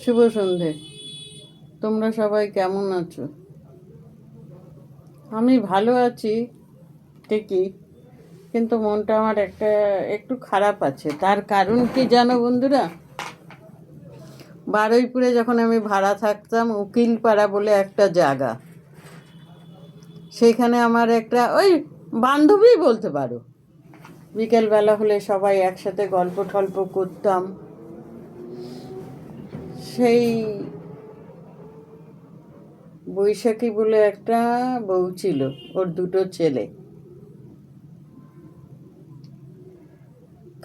শুভ সন্ধে। তোমরা সবাই কেমন আছো? আমি ভালো আছি ঠিকই, কিন্তু মনটা আমার একটু খারাপ আছে। তার কারণ কি জানো বন্ধুরা? বারুইপুরে যখন আমি ভাড়া থাকতাম, উকিলপাড়া বলে একটা জায়গা, সেইখানে আমার একটা ওই বান্ধবী বলতে পারো। বিকেলবেলা হলে সবাই একসাথে গল্প টল্প করতাম। সেই বৈশাখী বলে একটা বউ ছিল, ওর দুটো ছেলে।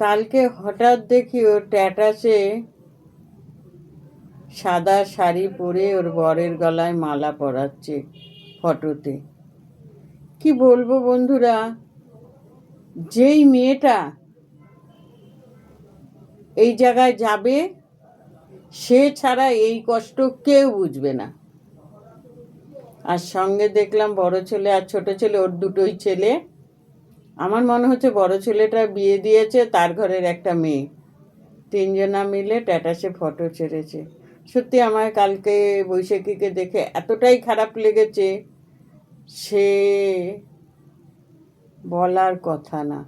কালকে হঠাৎ দেখি ও ট্যাটাসে সাদা শাড়ি পরে ওর বরের গলায় মালা পরাচ্ছে ফটোতে। কি বলবো বন্ধুরা, যেই মেয়েটা এই জায়গায় যাবে সে ছাড়া এই কষ্ট কেউ বুঝবে না। আর সঙ্গে দেখলাম বড় ছেলে আর ছোট ছেলে, ওর দুটোই ছেলে। আমার মনে হচ্ছে বড় ছেলেটা বিয়ে দিয়েছে, তার ঘরের একটা মেয়ে। তিনজনা মিলে ট্যাটাসে ফটো ছেড়েছে। সত্যি আমার কালকে বৈশাখীকে দেখে এতটাই খারাপ লেগেছে, সে বলার কথা না।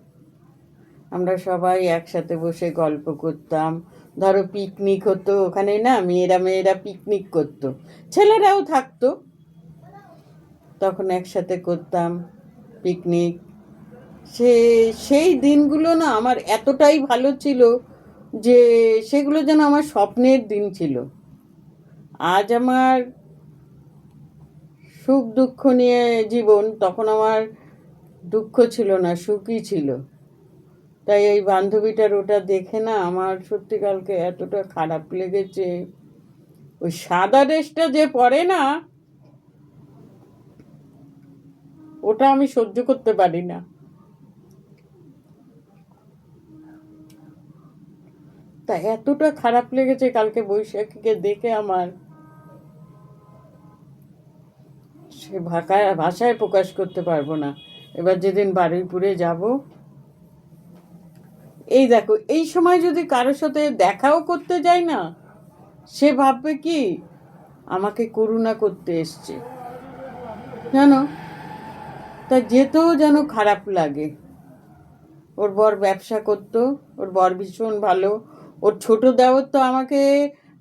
আমরা সবাই একসাথে বসে গল্প করতাম। ধরো পিকনিক হতো ওখানে, না মেয়েরা মেয়েরা পিকনিক করতো, ছেলেরাও থাকতো, তখন একসাথে করতাম পিকনিক। সে সেই দিনগুলো না আমার এতটাই ভালো ছিল যে সেগুলো যেন আমার স্বপ্নের দিন ছিল। আজ আমার সুখ দুঃখ নিয়ে জীবন, তখন আমার দুঃখ ছিল না, সুখই ছিল। তাই এই বান্ধবীটার ওটা দেখে না আমার সত্যি কালকে এতটা খারাপ লেগেছে। ওই সাদা ড্রেসটা যে পরে না, ওটা আমি সহ্য করতে পারি না। তা এতটা খারাপ লেগেছে কালকে বৈশাখীকে দেখে আমার, সে ভাষায় প্রকাশ করতে পারবো না। এবার যেদিন বারুইপুরে যাব, এই দেখো এই সময় যদি কারোর সাথে দেখাও করতে যাই না, সে ভাববে কি আমাকে করুণা করতে এসছে, জানো। তা যেতেও যেন খারাপ লাগে। ওর বর ব্যবসা করতো, ওর বর ভীষণ ভালো। ওর ছোট দেওর তো আমাকে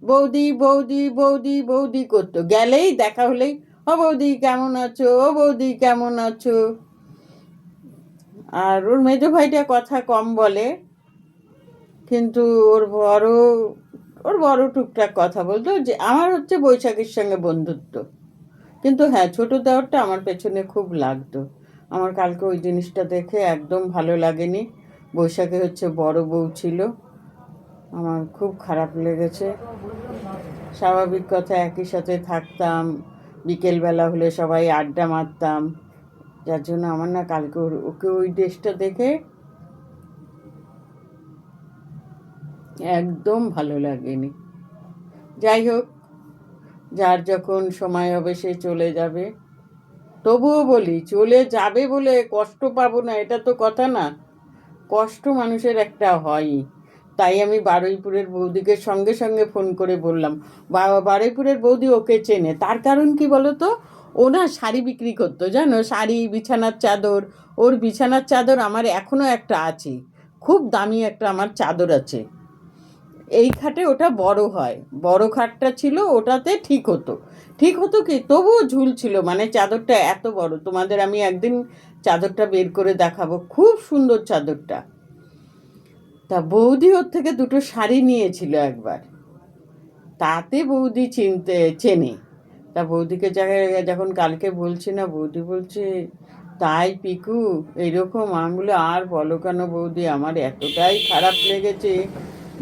বৌদি বৌদি বৌদি বৌদি করতো, গেলেই দেখা হলেই ও বৌদি কেমন আছো, ও বৌদি কেমন আছো। আর ওর মেজো ভাইটা কথা কম বলে, কিন্তু ওর বড় টুকটাক কথা বলতো। যে আমার হচ্ছে বৈশাখীর সঙ্গে বন্ধুত্ব, কিন্তু হ্যাঁ ছোট দেওরটা আমার পেছনে খুব লাগতো। আমার কালকে ওই জিনিসটা দেখে একদম ভালো লাগেনি। বৈশাখী হচ্ছে বড় বউ ছিল, আমার খুব খারাপ লেগেছে। স্বাভাবিক কথা, একই সাথে থাকতাম, বিকেলবেলা হলে সবাই আড্ডা মারতাম, যার জন্য আমার না কালকে ওকে ওই ড্রেসটা দেখে একদম ভালো লাগেনি। যাই হোক, যার যখন সময় হবে সে চলে যাবে। তবুও বলি, চলে যাবে বলে কষ্ট পাবো না এটা তো কথা না। কষ্ট মানুষের একটা হয়ই। তাই আমি বারুইপুরের বৌদিকে সঙ্গে সঙ্গে ফোন করে বললাম। বারুইপুরের বৌদি ওকে চেনে, তার কারণ কি বলো তো, ও না শাড়ি বিক্রি করতো, জানো, শাড়ি, বিছানার চাদর। ওর বিছানার চাদর আমার এখনও একটা আছে, খুব দামি একটা আমার চাদর আছে। এই খাটে ওটা বড় হয়, বড় খাটটা ছিল, ওটাতে ঠিক হতো কি, তবুও ঝুল ছিল, মানে চাদরটা এত বড়। তোমাদের আমি একদিন চাদরটা বের করে দেখাবো, খুব সুন্দর চাদরটা। তা বৌদি ওর থেকে দুটো শাড়ি নিয়েছিল একবার, তাতে বৌদি চেনে। তা বৌদিকে যখন কালকে বলছি না, বৌদি বলছে তাই পিকু এইরকম। আমি আর বলো কেন বৌদি, আমার এতটাই খারাপ লেগেছে।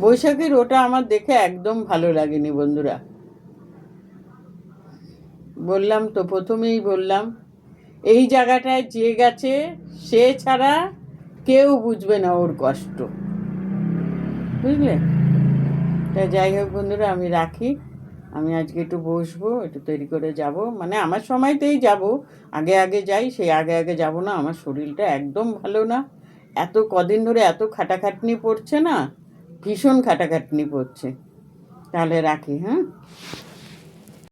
বৈশাখীর ওটা আমার দেখে একদম ভালো লাগেনি বন্ধুরা। বললাম তো, প্রথমেই বললাম, এই জায়গাটায় যে গেছে সে ছাড়া কেউ বুঝবে না ওর কষ্ট, বুঝলে। তা যাই হোক বন্ধুরা, আমি রাখি। আমি আজকে একটু বসবো, একটু তৈরি করে যাব, মানে আমার সময়তেই যাব। আগে আগে যাই, সেই আগে আগে যাব না, আমার শরীরটা একদম ভালো না। কদিন ধরে এত খাটাখাটনি পড়ছে না, ভীষণ খাটাখাটনি পড়ছে। তাহলে রাখি, হ্যাঁ।